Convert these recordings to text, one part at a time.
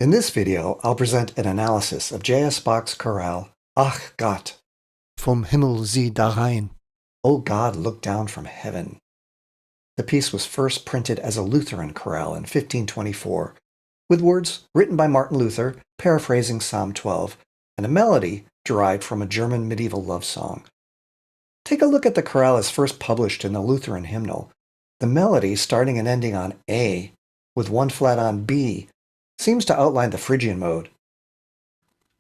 In this video, I'll present an analysis of J.S. Bach's chorale, Ach Gott, vom Himmel, sieh, darein. O God, look down from heaven. The piece was first printed as a Lutheran chorale in 1524, with words written by Martin Luther, paraphrasing Psalm 12, and a melody derived from a German medieval love song. Take a look at the chorale as first published in the Lutheran hymnal. The melody, starting and ending on A, with one flat on B, seems to outline the Phrygian mode.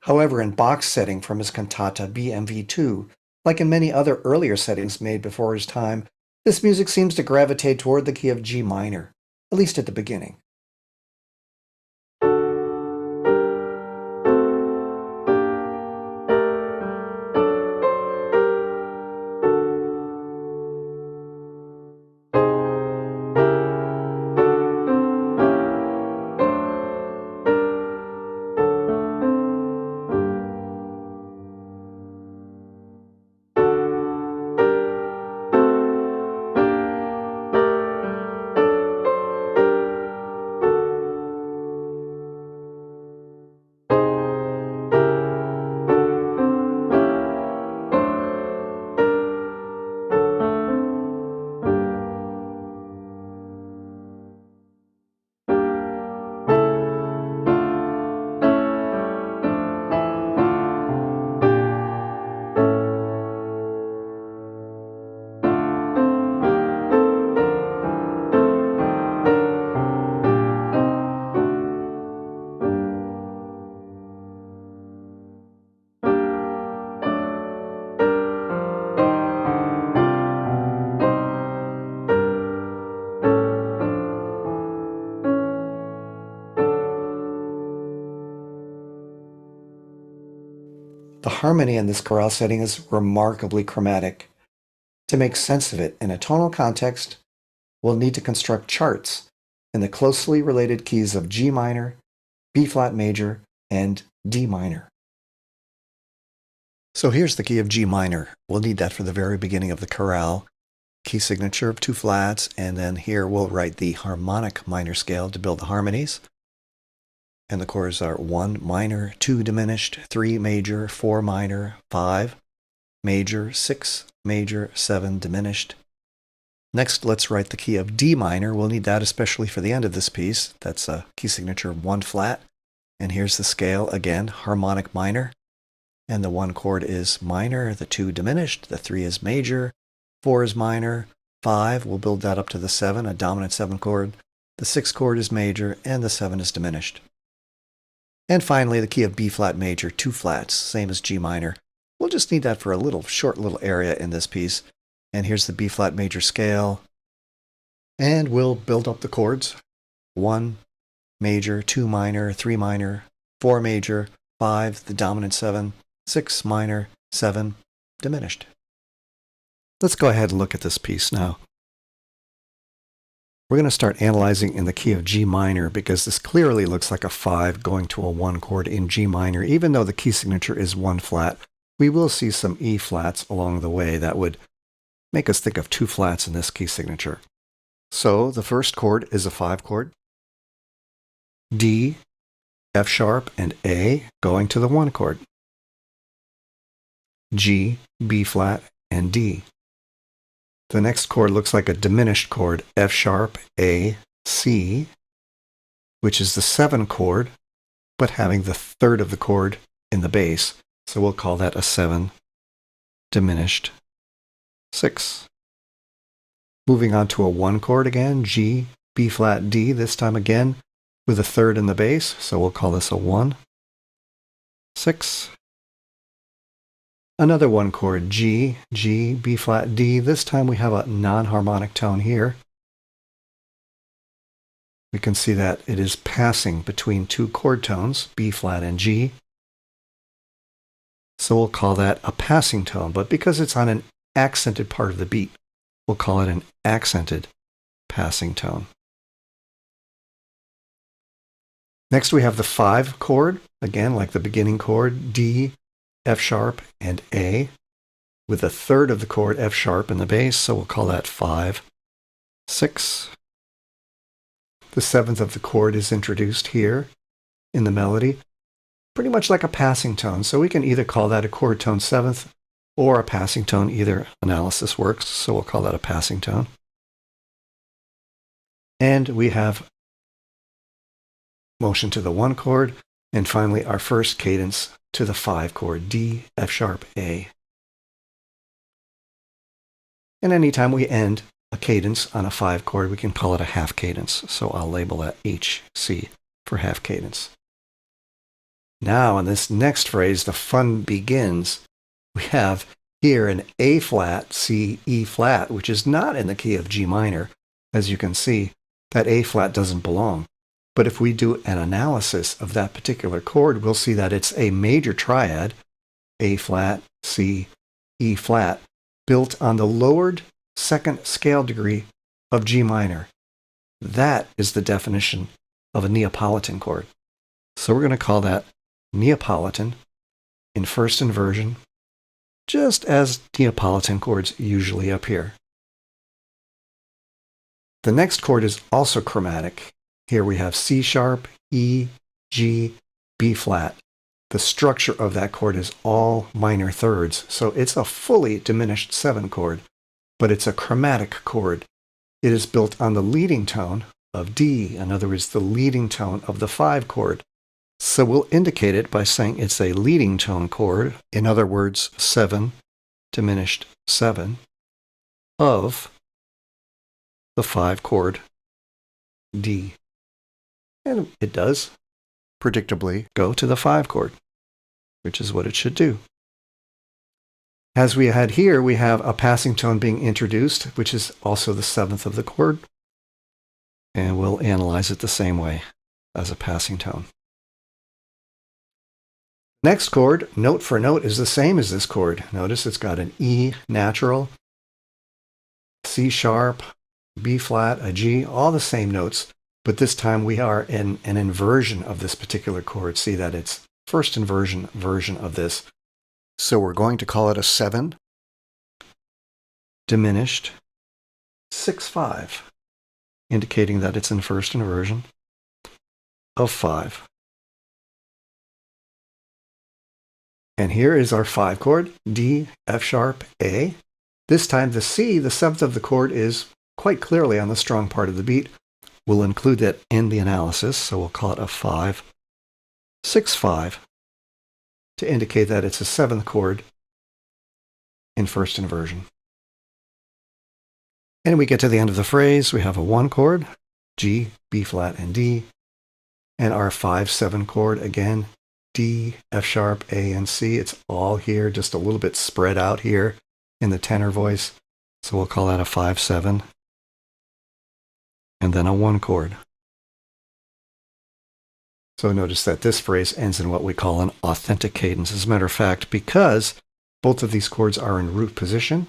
However, in Bach's setting from his cantata BMV2, like in many other earlier settings made before his time, this music seems to gravitate toward the key of G minor, at least at the beginning. The harmony in this chorale setting is remarkably chromatic. To make sense of it in a tonal context, we'll need to construct charts in the closely related keys of G minor, B flat major, and D minor. So here's the key of G minor. We'll need that for the very beginning of the chorale. Key signature of 2 flats, and then here we'll write the harmonic minor scale to build the harmonies. And the chords are 1 minor, 2 diminished, 3 major, 4 minor, 5 major, 6 major, 7 diminished. Next, let's write the key of D minor. We'll need that especially for the end of this piece. That's a key signature of 1 flat. And here's the scale again, harmonic minor. And the 1 chord is minor, the 2 diminished, the 3 is major, 4 is minor, 5, we'll build that up to the 7, a dominant 7 chord. The 6 chord is major, and the 7 is diminished. And finally, the key of B flat major, 2 flats, same as G minor. We'll just need that for a short little area in this piece. And here's the B flat major scale. And we'll build up the chords. 1 major, 2 minor, 3 minor, 4 major, 5, the dominant 7, 6 minor, 7 diminished. Let's go ahead and look at this piece now. We're going to start analyzing in the key of G minor because this clearly looks like a 5 going to a 1 chord in G minor. Even though the key signature is 1 flat, we will see some E flats along the way that would make us think of 2 flats in this key signature. So the first chord is a 5 chord. D, F sharp, and A going to the 1 chord. G, B flat, and D. The next chord looks like a diminished chord, F sharp, A, C, which is the 7 chord, but having the 3rd of the chord in the bass. So we'll call that a 7 diminished 6. Moving on to a 1 chord again, G, B flat, D, this time again with a 3rd in the bass. So we'll call this a 1, 6. Another 1 chord, G, G, B flat, D. This time we have a non-harmonic tone here. We can see that it is passing between 2 chord tones, B flat and G. So we'll call that a passing tone, but because it's on an accented part of the beat, we'll call it an accented passing tone. Next we have the 5 chord, again like the beginning chord, D, F sharp, and A, with a 3rd of the chord F sharp in the bass, so we'll call that 5, 6. The 7th of the chord is introduced here, in the melody, pretty much like a passing tone. So we can either call that a chord tone seventh or a passing tone. Either analysis works, so we'll call that a passing tone. And we have motion to the 1 chord, and finally our first cadence to the 5 chord, D, F sharp, A. And anytime we end a cadence on a 5 chord, we can call it a half cadence. So I'll label that HC for half cadence. Now in this next phrase, the fun begins. We have here an A flat, C, E flat, which is not in the key of G minor. As you can see, that A flat doesn't belong. But if we do an analysis of that particular chord, we'll see that it's a major triad, A flat, C, E flat, built on the lowered second scale degree of G minor. That is the definition of a Neapolitan chord. So we're going to call that Neapolitan in first inversion, just as Neapolitan chords usually appear. The next chord is also chromatic. Here we have C sharp, E, G, B flat. The structure of that chord is all minor thirds, so it's a fully diminished 7 chord, but it's a chromatic chord. It is built on the leading tone of D, in other words, the leading tone of the 5 chord. So we'll indicate it by saying it's a leading tone chord, in other words, 7, diminished 7, of the 5 chord D. And it does predictably go to the 5 chord, which is what it should do. As we had here, we have a passing tone being introduced, which is also the 7th of the chord. And we'll analyze it the same way as a passing tone. Next chord, note for note, is the same as this chord. Notice it's got an E natural, C sharp, B flat, a G, all the same notes. But this time we are in an inversion of this particular chord. See that it's first inversion version of this. So we're going to call it a 7, diminished, 6-5, indicating that it's in first inversion of 5. And here is our 5 chord, D, F sharp, A. This time the C, the 7th of the chord, is quite clearly on the strong part of the beat. We'll include that in the analysis, so we'll call it a 5, 6-5, to indicate that it's a 7th chord in first inversion. And we get to the end of the phrase, we have a 1 chord, G, B flat, and D, and our 5-7 chord, again, D, F sharp, A, and C. It's all here, just a little bit spread out here in the tenor voice, so we'll call that a 5-7. And then a 1 chord. So notice that this phrase ends in what we call an authentic cadence. As a matter of fact, because both of these chords are in root position,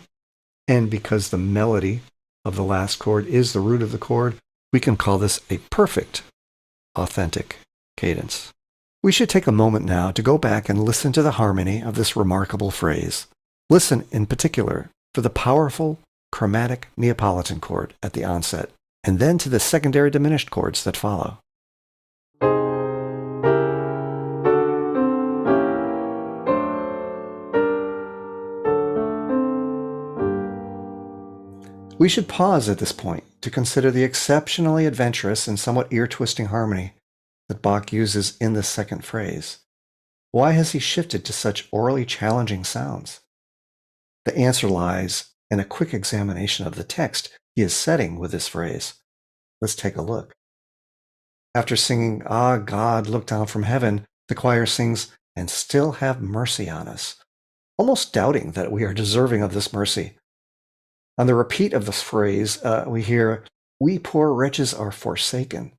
and because the melody of the last chord is the root of the chord, we can call this a perfect authentic cadence. We should take a moment now to go back and listen to the harmony of this remarkable phrase. Listen in particular for the powerful chromatic Neapolitan chord at the onset, and then to the secondary diminished chords that follow. We should pause at this point to consider the exceptionally adventurous and somewhat ear-twisting harmony that Bach uses in this second phrase. Why has he shifted to such orally challenging sounds? The answer lies in a quick examination of the text he is setting with this phrase. Let's take a look. After singing, "Ah, God, look down from heaven," the choir sings, "And still have mercy on us," almost doubting that we are deserving of this mercy. On the repeat of this phrase, we hear, "We poor wretches are forsaken."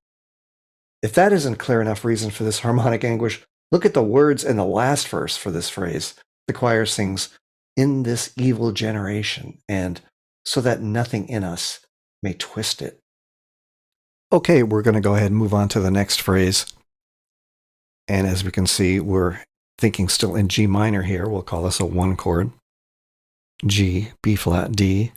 If that isn't clear enough reason for this harmonic anguish, look at the words in the last verse for this phrase. The choir sings, "In this evil generation," and "so that nothing in us may twist it." Okay, we're going to go ahead and move on to the next phrase. And as we can see, we're thinking still in G minor here. We'll call this a 1 chord. G, B flat, D.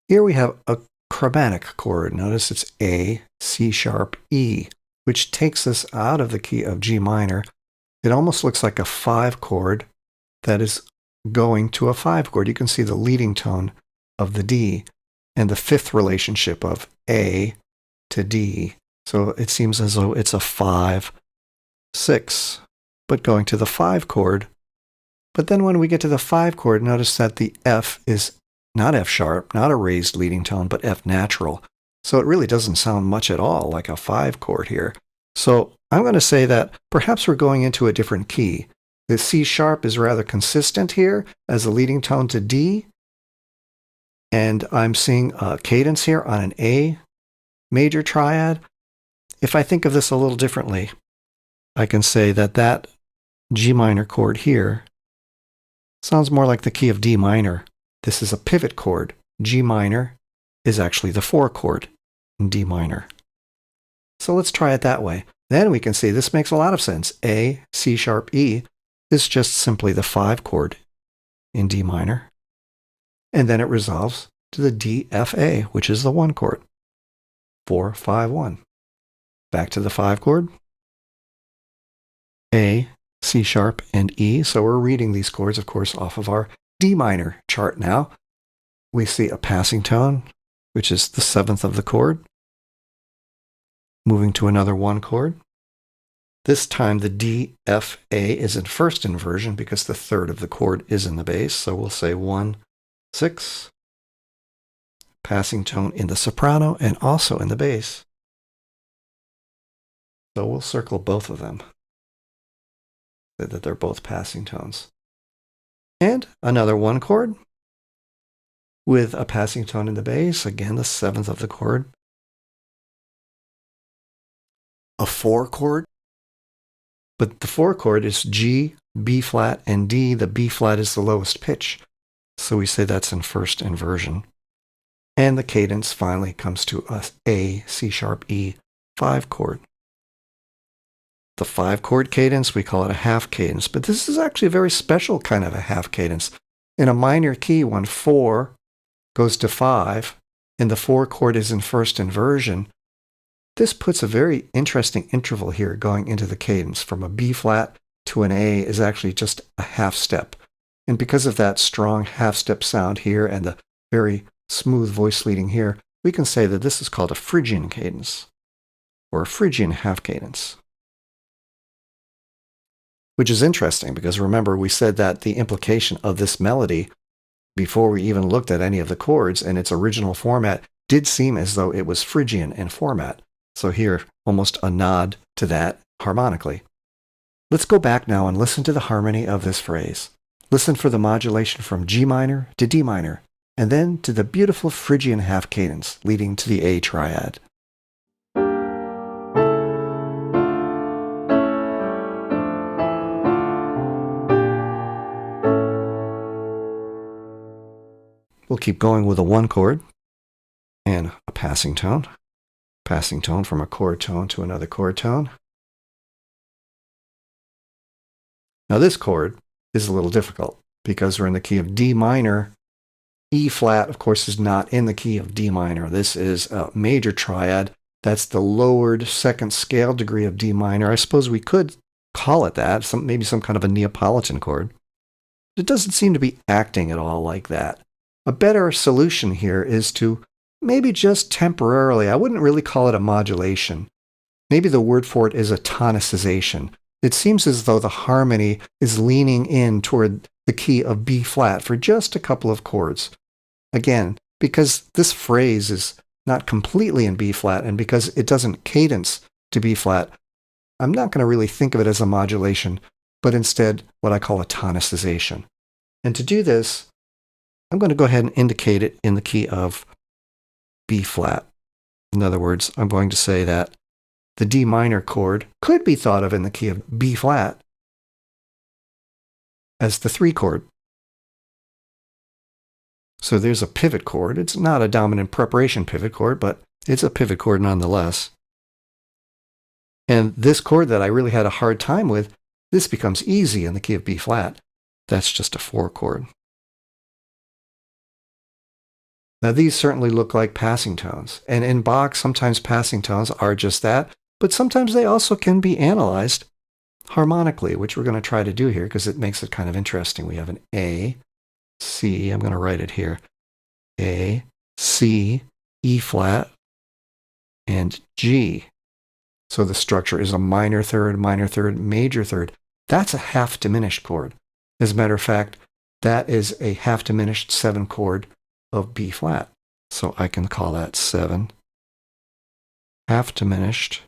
Here we have a chromatic chord. Notice it's A, C sharp, E, which takes us out of the key of G minor. It almost looks like a 5 chord that is going to a 5 chord. You can see the leading tone of the D and the fifth relationship of A to D. So it seems as though it's a 5, 6, but going to the 5 chord. But then when we get to the 5 chord, notice that the F is not F sharp, not a raised leading tone, but F natural. So it really doesn't sound much at all like a 5 chord here. So I'm going to say that perhaps we're going into a different key. The C sharp is rather consistent here as a leading tone to D. And I'm seeing a cadence here on an A major triad. If I think of this a little differently, I can say that that G minor chord here sounds more like the key of D minor. This is a pivot chord. G minor is actually the 4 chord in D minor. So let's try it that way. Then we can see this makes a lot of sense. A, C sharp, E is just simply the 5 chord in D minor. And then it resolves to the D, F, A, which is the 1 chord. 4, 5, 1. Back to the 5 chord. A, C sharp, and E. So we're reading these chords, of course, off of our D minor chart now. We see a passing tone, which is the 7th of the chord, moving to another 1 chord. This time the D, F, A is in first inversion because the 3rd of the chord is in the bass. So we'll say 1, 6, passing tone in the soprano and also in the bass. So we'll circle both of them, so that they're both passing tones. And another 1 chord with a passing tone in the bass, again the 7th of the chord. A 4 chord, but the 4 chord is G, B flat, and D. The B flat is the lowest pitch, so we say that's in first inversion. And the cadence finally comes to A, C sharp, E, 5 chord. The 5 chord cadence, we call it a half cadence, but this is actually a very special kind of a half cadence. In a minor key, when 4 goes to 5, and the 4 chord is in first inversion, this puts a very interesting interval here going into the cadence. From a B flat to an A is actually just a half step. And because of that strong half step sound here and the very smooth voice leading here, we can say that this is called a Phrygian cadence, or a Phrygian half cadence. Which is interesting because remember, we said that the implication of this melody, before we even looked at any of the chords in its original format, did seem as though it was Phrygian in format. So here, almost a nod to that harmonically. Let's go back now and listen to the harmony of this phrase. Listen for the modulation from G minor to D minor, and then to the beautiful Phrygian half cadence leading to the A triad. We'll keep going with a 1 chord and a passing tone from a chord tone to another chord tone. Now this chord is a little difficult because we're in the key of D minor. E flat, of course, is not in the key of D minor. This is a major triad. That's the lowered second scale degree of D minor. I suppose we could call it that, maybe some kind of a Neapolitan chord. It doesn't seem to be acting at all like that. A better solution here is to maybe just temporarily, I wouldn't really call it a modulation. Maybe the word for it is a tonicization. It seems as though the harmony is leaning in toward the key of B flat for just a couple of chords. Again, because this phrase is not completely in B flat and because it doesn't cadence to B flat, I'm not going to really think of it as a modulation, but instead what I call a tonicization. And to do this, I'm going to go ahead and indicate it in the key of B flat. In other words, I'm going to say that the D minor chord could be thought of in the key of B flat as the 3 chord. So there's a pivot chord. It's not a dominant preparation pivot chord, but it's a pivot chord nonetheless. And this chord that I really had a hard time with, this becomes easy in the key of B flat. That's just a 4 chord. Now these certainly look like passing tones. And in Bach, sometimes passing tones are just that. but sometimes they also can be analyzed harmonically, which we're going to try to do here because it makes it kind of interesting. We have an A, C, I'm going to write it here, A, C, E flat, and G. So the structure is a minor third, major third. That's a half diminished chord. As a matter of fact, that is a half diminished 7 chord of B flat. So I can call that 7, half diminished.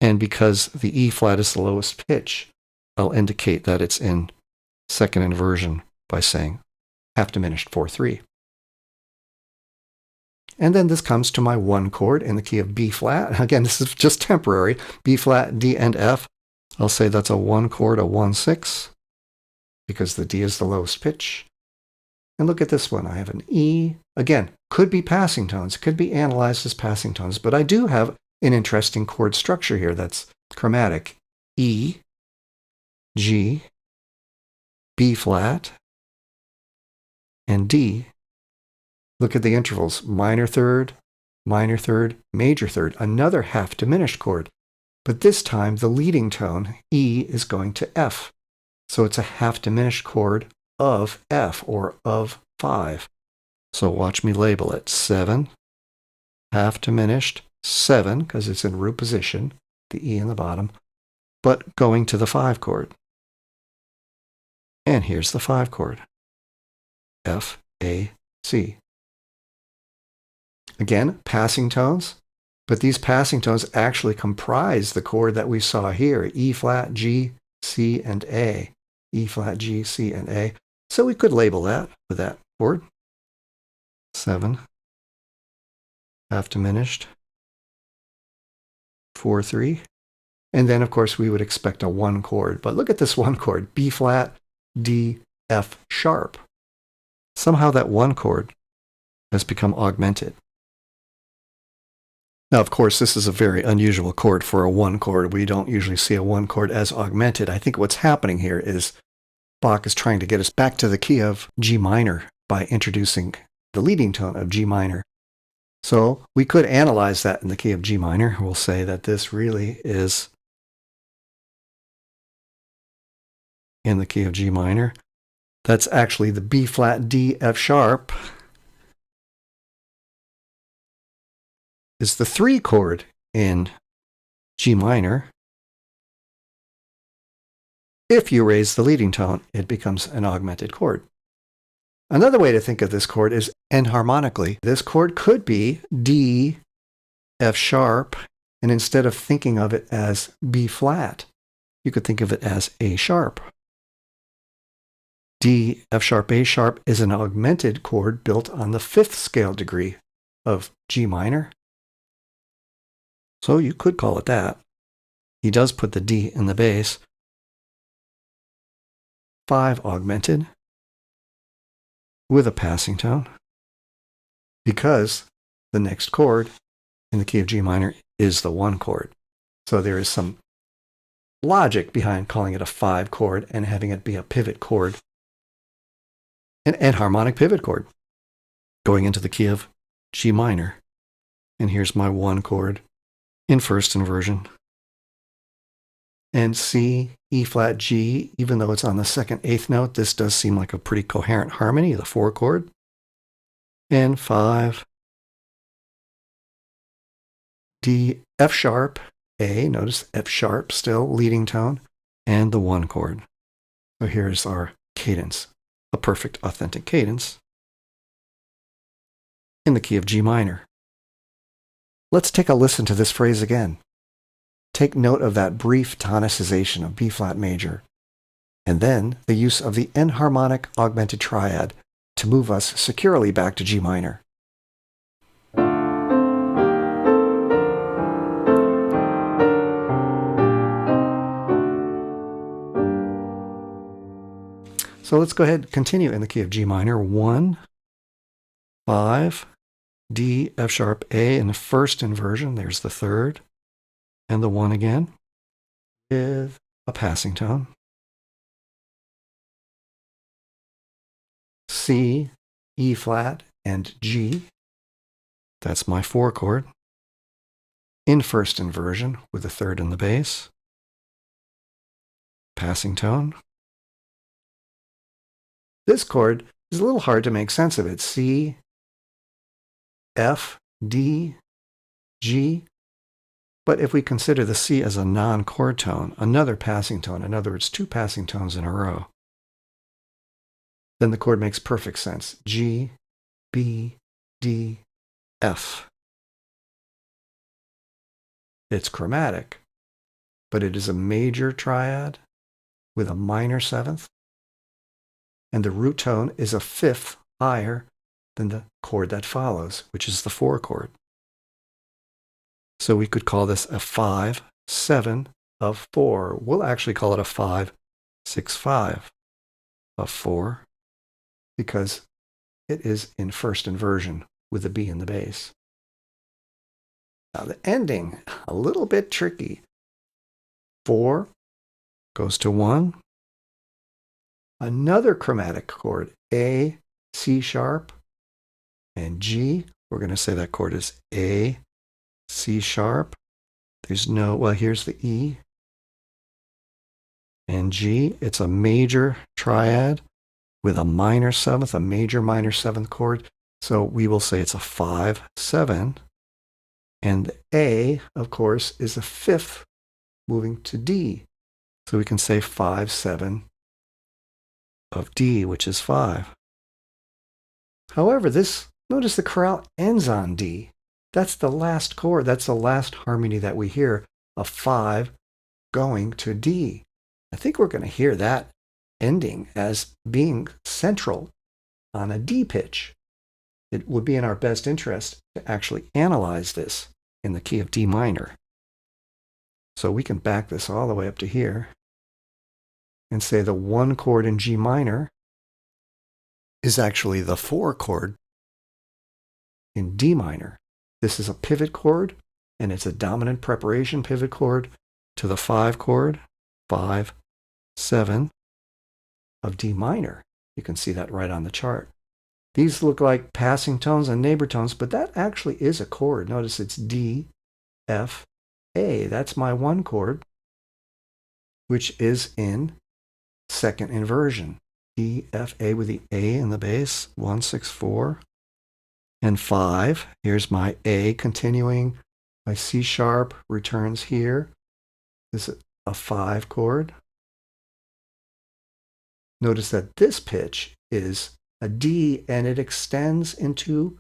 And because the E flat is the lowest pitch, I'll indicate that it's in second inversion by saying half diminished 4/3. And then this comes to my 1 chord in the key of B flat. Again, this is just temporary. B flat, D, and F. I'll say that's a 1 chord, a 1/6, because the D is the lowest pitch. And look at this one. I have an E. Again, could be passing tones, could be analyzed as passing tones, but I do have an interesting chord structure here that's chromatic. E, G, B flat, and D. Look at the intervals, minor third, major third, another half diminished chord. But this time the leading tone, E, is going to F. So it's a half diminished chord of F, or of 5. So watch me label it. 7, half diminished, 7, because it's in root position, the E in the bottom, but going to the 5 chord. And here's the 5 chord. F, A, C. Again, passing tones, but these passing tones actually comprise the chord that we saw here, E flat, G, C, and A. E flat, G, C, and A. So we could label that with that chord. 7, half diminished, 4/3. And then, of course, we would expect a 1 chord. But look at this 1 chord, B flat, D, F sharp. Somehow that 1 chord has become augmented. Now, of course, this is a very unusual chord for a 1 chord. We don't usually see a 1 chord as augmented. I think what's happening here is Bach is trying to get us back to the key of G minor by introducing the leading tone of G minor. So we could analyze that in the key of G minor. We'll say that this really is in the key of G minor. That's actually the B flat, D, F sharp is the 3 chord in G minor. If you raise the leading tone, it becomes an augmented chord. Another way to think of this chord is enharmonically. This chord could be D, F sharp, and instead of thinking of it as B flat, you could think of it as A sharp. D, F sharp, A sharp is an augmented chord built on the 5th scale degree of G minor. So you could call it that. He does put the D in the bass. 5 augmented with a passing tone, because the next chord in the key of G minor is the 1 chord. So there is some logic behind calling it a 5 chord and having it be a pivot chord, an enharmonic pivot chord, going into the key of G minor. And here's my 1 chord in first inversion. And C, E flat, G, even though it's on the 2nd 8th note, this does seem like a pretty coherent harmony, the 4 chord. And 5, D, F sharp, A, notice F sharp still, leading tone, and the 1 chord. So here's our cadence, a perfect authentic cadence in the key of G minor. Let's take a listen to this phrase again. Take note of that brief tonicization of B flat major, and then the use of the enharmonic augmented triad to move us securely back to G minor. So let's go ahead and continue in the key of G minor. 1, 5, D, F sharp, A in the first inversion. There's the 3rd. And the 1 again with a passing tone. C, E flat, and G. That's my 4 chord. in first inversion with a third in the bass. Passing tone. This chord is a little hard to make sense of. It's C, F, D, G. But if we consider the C as a non-chord tone, another passing tone, in other words, two passing tones in a row, then the chord makes perfect sense. G, B, D, F. It's chromatic, but it is a major triad with a minor seventh, and the root tone is a fifth higher than the chord that follows, which is the 4 chord. So we could call this a 5-7 of 4. We'll actually call it a 5-6-5 of 4 because it is in first inversion with the B in the bass. Now the ending, a little bit tricky. 4 goes to 1. Another chromatic chord, A, C sharp, and G. We're going to say that chord is A, C sharp. There's no, well, here's the E. And G, it's a major triad with a minor seventh, a major minor seventh chord. So we will say it's a 5-7. And the A, of course, is a fifth moving to D. So we can say 5-7 of D, which is 5. However, notice the chorale ends on D. That's the last chord. That's the last harmony that we hear, a 5 going to D. I think we're going to hear that ending as being central on a D pitch. It would be in our best interest to actually analyze this in the key of D minor. So we can back this all the way up to here and say the 1 chord in G minor is actually the 4 chord in D minor. This is a pivot chord, and it's a dominant preparation pivot chord to the 5 chord, 5-7 of D minor. You can see that right on the chart. These look like passing tones and neighbor tones, but that actually is a chord. Notice it's D, F, A. That's my 1 chord, which is in second inversion. D, F, A with the A in the bass, 1, 6, 4. And 5, here's my A continuing. My C sharp returns here. This is a 5 chord. Notice that this pitch is a D and it extends into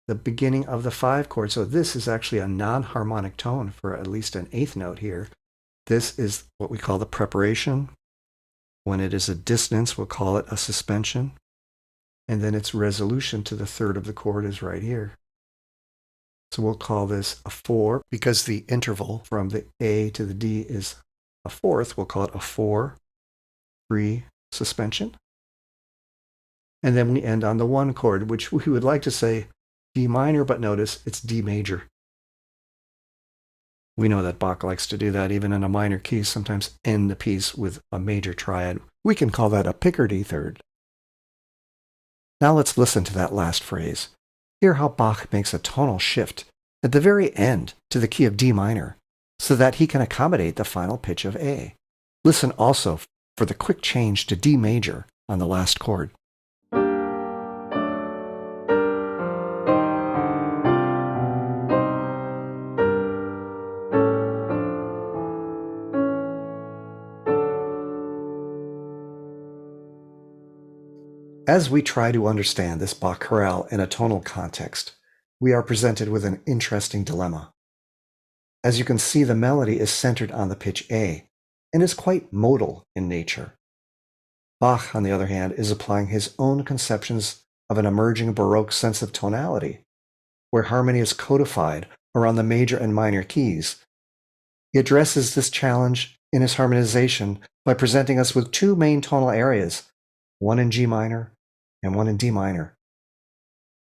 the beginning of the 5 chord. So this is actually a non-harmonic tone for at least an 8th note here. This is what we call the preparation. When it is a dissonance, we'll call it a suspension. And then its resolution to the 3rd of the chord is right here. So we'll call this a 4 because the interval from the A to the D is a 4th. We'll call it a 4-3 suspension. And then we end on the 1 chord, which we would like to say D minor, but notice it's D major. We know that Bach likes to do that even in a minor key, sometimes end the piece with a major triad. We can call that a Picardy third. Now let's listen to that last phrase. Hear how Bach makes a tonal shift at the very end to the key of D minor so that he can accommodate the final pitch of A. Listen also for the quick change to D major on the last chord. As we try to understand this Bach chorale in a tonal context, we are presented with an interesting dilemma. As you can see, the melody is centered on the pitch A and is quite modal in nature. Bach, on the other hand, is applying his own conceptions of an emerging Baroque sense of tonality, where harmony is codified around the major and minor keys. He addresses this challenge in his harmonization by presenting us with 2 main tonal areas, one in G minor and one in D minor.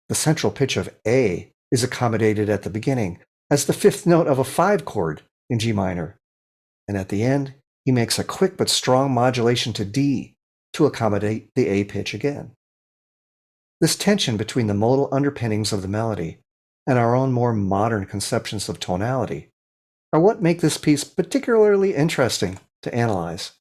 The central pitch of A is accommodated at the beginning as the 5th note of a 5 chord in G minor, and at the end, he makes a quick but strong modulation to D to accommodate the A pitch again. This tension between the modal underpinnings of the melody and our own more modern conceptions of tonality are what make this piece particularly interesting to analyze.